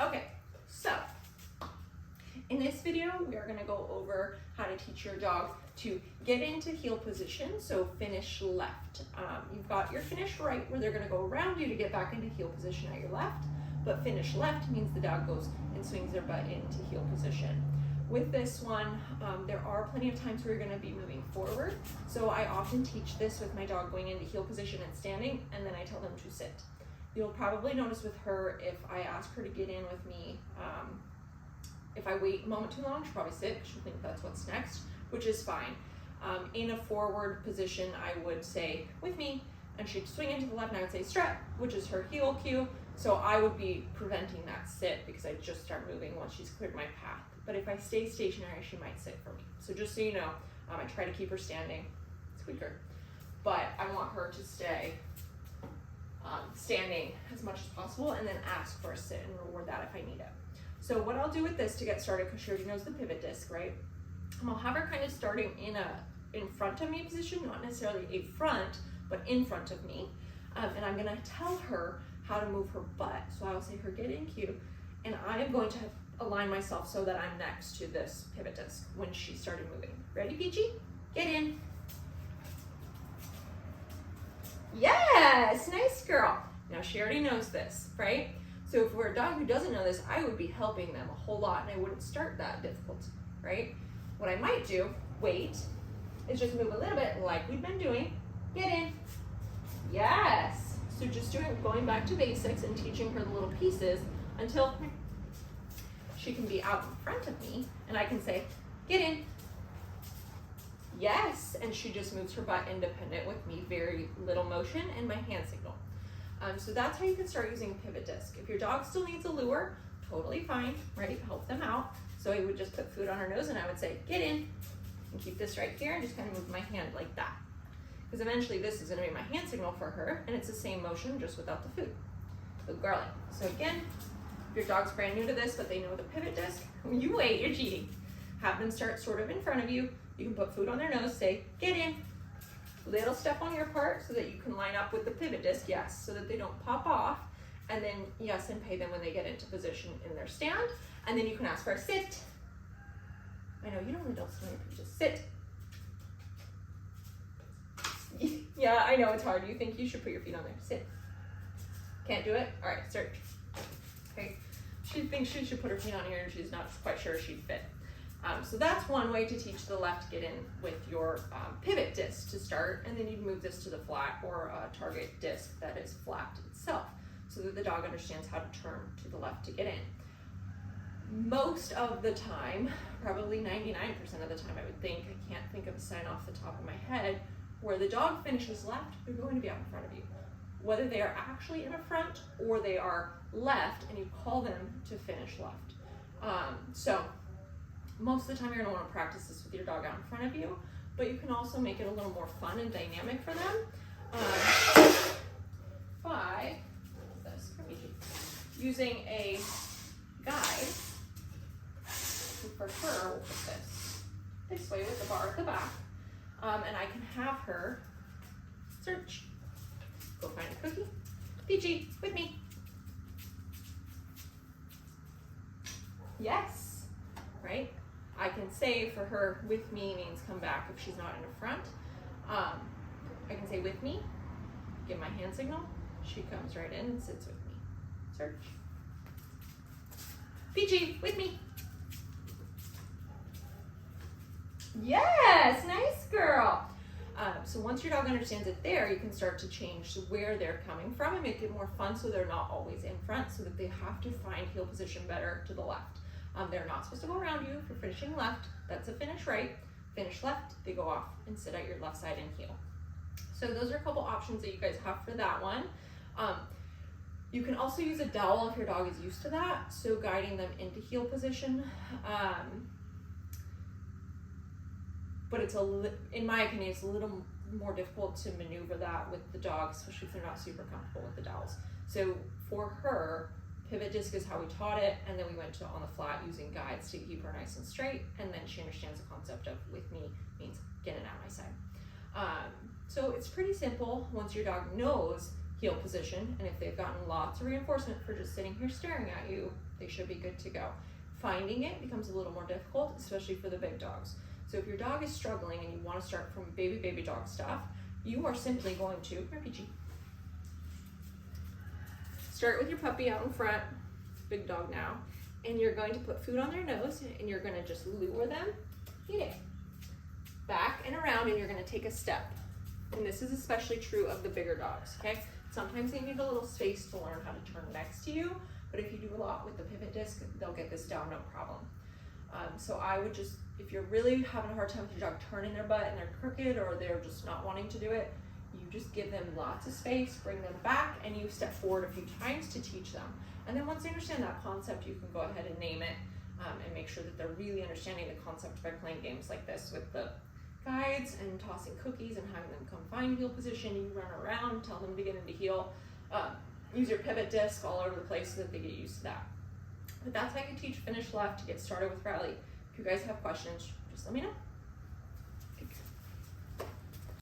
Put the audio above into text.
Okay, so in this video, we are gonna go over how to teach your dog to get into heel position, so finish left. You've got your finish right where they're gonna go around you to get back into heel position at your left, but finish left means the dog goes and swings their butt into heel position. With this one, there are plenty of times where you're gonna be moving forward, so I often teach this with my dog going into heel position and standing, and then I tell them to sit. You'll probably notice with her, if I ask her to get in with me, if I wait a moment too long, she'll probably sit, she'll think that's what's next, which is fine. In a forward position, I would say, with me, and she'd swing into the left, and I would say, strut, which is her heel cue. So I would be preventing that sit because I just start moving once she's cleared my path. But if I stay stationary, she might sit for me. So just so you know, I try to keep her standing, squeaker, but I want her to stay standing as much as possible, and then ask for a sit and reward that if I need it. So what I'll do with this to get started, because she already knows the pivot disc, right? I'll have her kind of starting in front of me position, not necessarily a front, but in front of me. And I'm gonna tell her how to move her butt. So I will say her get in cue, and I am going to align myself so that I'm next to this pivot disc when she started moving. Ready, Peachy? Get in. Yes, nice girl. Now she already knows this, right? So if we're a dog who doesn't know this, I would be helping them a whole lot, and I wouldn't start that difficult, right? What I might do, wait, is just move a little bit like we've been doing. Get in. Yes. So just going back to basics and teaching her the little pieces until she can be out in front of me, and I can say, get in. Yes, and she just moves her butt independent with me, very little motion, and my hand signal. So that's how you can start using pivot disc. If your dog still needs a lure, totally fine, right? Help them out. So I would just put food on her nose, and I would say, get in, and keep this right here, and just kind of move my hand like that. Because eventually this is gonna be my hand signal for her, and it's the same motion, just without the food. Good girlie. So again, if your dog's brand new to this, but they know the pivot disc, you wait, you're cheating. Have them start sort of in front of you. You can put food on their nose, say, get in. Little step on your part so that you can line up with the pivot disc, yes, so that they don't pop off. And then, yes, and pay them when they get into position in their stand. And then you can ask for a sit. I know, you normally don't swing if you just sit. Yeah, I know it's hard. You think you should put your feet on there. Sit. Can't do it? All right, search. Okay. She thinks she should put her feet on here, and she's not quite sure she'd fit. So that's one way to teach the left get in with your pivot disc to start, and then you'd move this to the flat or target disc that is flat itself, so that the dog understands how to turn to the left to get in. Most of the time, probably 99% of the time I would think, I can't think of a sign off the top of my head, where the dog finishes left, they're going to be out in front of you. Whether they are actually in a front or they are left and you call them to finish left. So most of the time you're gonna wanna practice this with your dog out in front of you, but you can also make it a little more fun and dynamic for them by using a guide. For her, we'll put this way with the bar at the back, and I can have her search. Go find a cookie. Peachy, with me. Yes, right? I can say for her, with me means come back if she's not in the front. I can say with me, give my hand signal. She comes right in and sits with me. Search. Peachy, with me. Yes, nice girl. So once your dog understands it there, you can start to change where they're coming from and make it more fun so they're not always in front, so that they have to find heel position better to the left. They're not supposed to go around you for finishing left. That's a finish right. Finish left, they go off and sit at your left side and heel. So those are a couple options that you guys have for that one. You can also use a dowel if your dog is used to that, so guiding them into heel position. But it's in my opinion, it's a little more difficult to maneuver that with the dog, especially if they're not super comfortable with the dowels. So for her, pivot disc is how we taught it, and then we went to on the flat using guides to keep her nice and straight, and then she understands the concept of with me means get in at my side. So it's pretty simple once your dog knows heel position, and if they've gotten lots of reinforcement for just sitting here staring at you, they should be good to go. Finding it becomes a little more difficult, especially for the big dogs. So if your dog is struggling and you want to start from baby dog stuff, you are simply going to, RPG, start with your puppy out in front, big dog now, and you're going to put food on their nose and you're going to just lure them, eat it. Back and around, and you're going to take a step. And this is especially true of the bigger dogs, okay? Sometimes they need a little space to learn how to turn next to you, but if you do a lot with the pivot disc, they'll get this down no problem. So I would just, if you're really having a hard time with your dog turning their butt and they're crooked or they're just not wanting to do it, you just give them lots of space, bring them back, and you step forward a few times to teach them. And then once they understand that concept, you can go ahead and name it and make sure that they're really understanding the concept by playing games like this with the guides and tossing cookies and having them come find heel position. You run around, tell them to get into heel. Use your pivot disc all over the place so that they get used to that. But that's how you teach finish left to get started with Riley. If you guys have questions, just let me know.